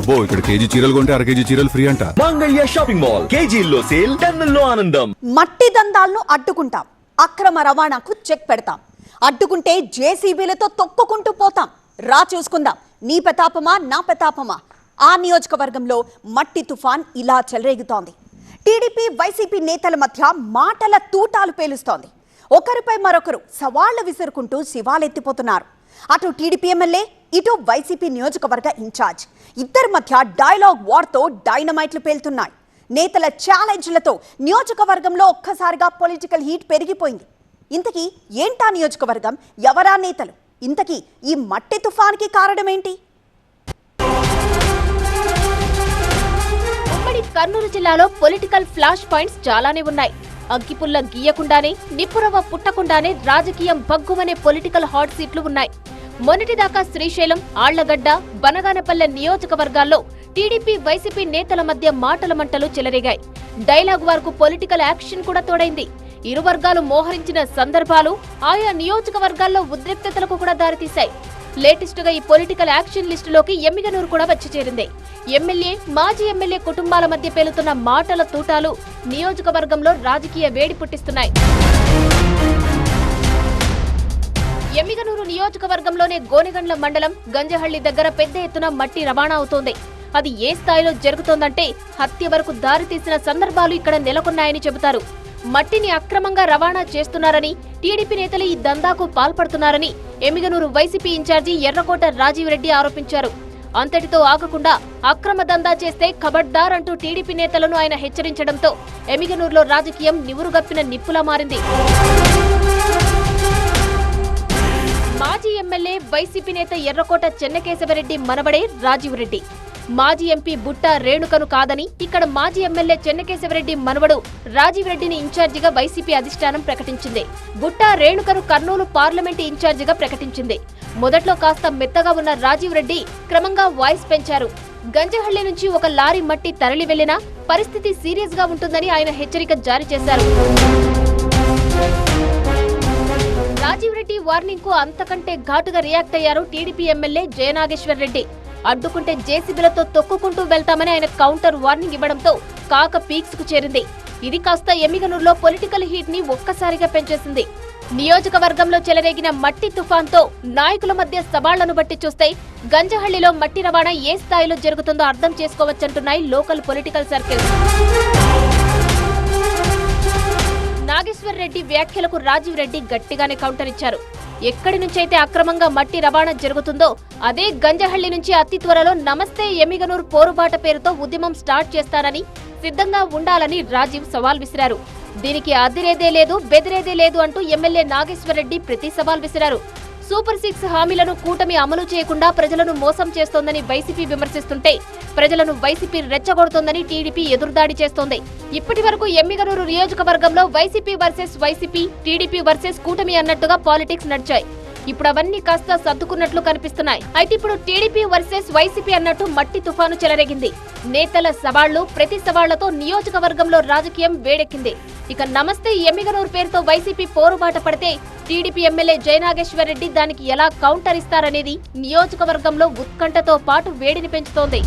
అబ్బో ఇక్కడ కేజీ చీరలు కొంటే అర కేజీ చీరలు ఫ్రీ అంట. మంగళ్య షాపింగ్ మాల్ కేజీల్లో సేల్, టన్నుల్లో ఆనందం. మట్టి దందాలను అడ్డుకుంటాం, అక్రమ రవాణాకు చెక్ పెడతాం, అడ్డుకుంటే జేసీబీలతో తొక్కుకుంటూ పోతాం. రా చూసుకుందాం, నీ ప్రతాపమా నా ప్రతాపమా. ఆ నియోజకవర్గంలో మట్టి తుఫాన్ ఇలా చెలరేగుతోంది. టీడీపీ వైసీపీ నేతల మధ్య మాటల తూటాలు పేలుస్తోంది. ఒకరిపై మరొకరు సవాళ్లు విసురుకుంటూ శివాలెత్తిపోతున్నారు. అటు టీడీపీ ఎమ్మెల్యే, ఇటు వైసీపీ నియోజకవర్గ ఇన్ఛార్జ్ ఇద్దరి మధ్య డైలాగ్ వార్తో డైనమైట్లు పేలుతున్నాయి. నేతల ఛాలెంజ్లతో నియోజకవర్గంలో ఒక్కసారిగా పొలిటికల్ హీట్ పెరిగిపోయింది. ఇంతకీ ఏంటా నియోజకవర్గం, ఎవరా నేతలు, ఇంతకీ ఈ మట్టి తుఫాన్కి కారణమేంటి? ఉమ్మడి కర్నూలు జిల్లాలో పొలిటికల్ ఫ్లాష్ పాయింట్స్ చాలానే ఉన్నాయి. అగ్గిపుల్ల గీయకుండానే, నిప్పురవ్వ పుట్టకుండానే రాజకీయం భగ్గుమనే పొలిటికల్ హాట్ సీట్లు ఉన్నాయి. మొన్నటిదాకా శ్రీశైలం, ఆళ్లగడ్డ, బనగానపల్లె నియోజకవర్గాల్లో టీడీపీ వైసీపీ నేతల మధ్య మాటల మంటలు చెలరేగాయి. డైలాగ్ వార్కు పొలిటికల్ యాక్షన్ కూడా తోడైంది. ఇరు వర్గాలు మోహరించిన సందర్భాలు ఆయా నియోజకవర్గాల్లో ఉద్రిక్తతలకు కూడా దారితీశాయి. లేటెస్ట్ గా ఈ పొలిటికల్ యాక్షన్ లిస్టులోకి ఎమ్మిగనూరు కూడా వచ్చి చేరింది. ఎమ్మెల్యే, మాజీ ఎమ్మెల్యే కుటుంబాల మధ్య పేలుతున్న మాటల తూటాలు నియోజకవర్గంలో రాజకీయ వేడి పుట్టిస్తున్నాయి. ఎమ్మిగనూరు నియోజకవర్గంలోనే గోనెగండ్ల మండలం గంజహళ్లి దగ్గర పెద్ద ఎత్తున మట్టి రవాణా అవుతోంది. అది ఏ స్థాయిలో జరుగుతోందంటే హత్య వరకు దారితీసిన సందర్భాలు ఇక్కడ నెలకొన్నాయని చెబుతారు. మట్టిని అక్రమంగా రవాణా చేస్తున్నారని, టీడీపీ నేతలు ఈ దందాకు పాల్పడుతున్నారని ఎమ్మిగనూరు వైసీపీ ఇన్ఛార్జి ఎర్రకోట రాజీవ్ రెడ్డి ఆరోపించారు. అంతటితో ఆగకుండా అక్రమ దందా చేస్తే ఖబర్దార్ అంటూ టీడీపీ నేతలను ఆయన హెచ్చరించడంతో ఎమ్మిగనూరులో రాజకీయం నివురుగప్పిన నిప్పులా మారింది. మాజీ ఎమ్మెల్యే, వైసీపీ నేత ఎర్రకోట చెన్నకేశవరెడ్డి మనవడే రాజీవ్ రెడ్డి. మాజీ ఎంపీ బుట్ట రేణుకను కాదని ఇక్కడ మాజీ ఎమ్మెల్యే చెన్నకేశవరెడ్డి మనవడు రాజీవ్ రెడ్డిని ఇన్ఛార్జిగా వైసీపీ అధిష్టానం ప్రకటించింది. బుట్ట రేణుకను కర్నూలు పార్లమెంటు ఇన్ఛార్జిగా ప్రకటించింది. మొదట్లో కాస్త మెత్తగా ఉన్న రాజీవ్ రెడ్డి క్రమంగా వాయిస్ పెంచారు. గంజహళ్లి నుంచి ఒక లారీ మట్టి తరలి వెళ్లినా పరిస్థితి సీరియస్ గా ఉంటుందని ఆయన హెచ్చరిక జారీ చేశారు. రాజీవ్ రెడ్డి వార్నింగ్ కు అంతకంటే ఘాటుగా రియాక్ట్ అయ్యారు టీడీపీ ఎమ్మెల్యే జయనాగేశ్వర్ రెడ్డి. అడ్డుకుంటే జేసీబీలతో తొక్కుకుంటూ వెళ్తామని ఆయన కౌంటర్ వార్నింగ్ ఇవ్వడంతో కాక పీక్స్ కు చేరింది. ఇది కాస్త ఎమ్మిగనూరులో పొలిటికల్ హీట్ ని ఒక్కసారిగా పెంచేసింది. నియోజకవర్గంలో చెలరేగిన మట్టి తుఫాన్తో నాయకుల మధ్య సవాళ్లను బట్టి చూస్తే గంజహళ్లిలో మట్టి రవాణా ఏ స్థాయిలో జరుగుతుందో అర్థం చేసుకోవచ్చంటున్నాయి local political circles. Nageshwar Reddy వ్యాఖ్యలకు రాజీవ్ రెడ్డి గట్టిగానే కౌంటర్ ఇచ్చారు. ఎక్కడి నుంచైతే అక్రమంగా మట్టి రవాణా జరుగుతుందో అదే గంజహళ్లి నుంచి అతి త్వరలో నమస్తే ఎమ్మిగనూరు పోరుబాట పేరుతో ఉద్యమం స్టార్ట్ చేస్తానని సిద్ధంగా ఉండాలని రాజీవ్ సవాల్ విసిరారు. దీనికి అదిరేదే లేదు, బెదిరేదే లేదు అంటూ ఎమ్మెల్యే నాగేశ్వర్ రెడ్డి ప్రతి సవాల్ విసిరారు. సూపర్ 6 హామీలను కూటమి అమలు చేయకుండా ప్రజలను మోసం చేస్తోందని వైసీపీ విమర్శిస్తుంటే ప్రజలను వైసీపీ రెచ్చగొడుతోందని టీడీపీ ఎదురుదాడి చేస్తోంది. ఇప్పటి వరకు ఎమ్మిగనూరు నియోజకవర్గంలో YCP versus YCP, TDP versus కూటమి అన్నట్టుగా పాలిటిక్స్ నడిచాయి. ఇప్పుడు అవన్నీ కాస్త సర్దుకున్నట్లు కనిపిస్తున్నాయి. అయితే ఇప్పుడు టీడీపీ వర్సెస్ వైసీపీ అన్నట్టు మట్టి తుఫాను చెలరేగింది. నేతల సవాళ్లు, ప్రతి సవాళ్లతో నియోజకవర్గంలో రాజకీయం వేడెక్కింది. ఇక నమస్తే ఎమ్మిగనూరు పేరుతో వైసీపీ పోరుబాట పడితే టీడీపీ ఎమ్మెల్యే జయనాగేశ్వర్ రెడ్డి దానికి ఎలా కౌంటర్ ఇస్తారనేది నియోజకవర్గంలో ఉత్కంఠతో పాటు వేడిని పెంచుతోంది.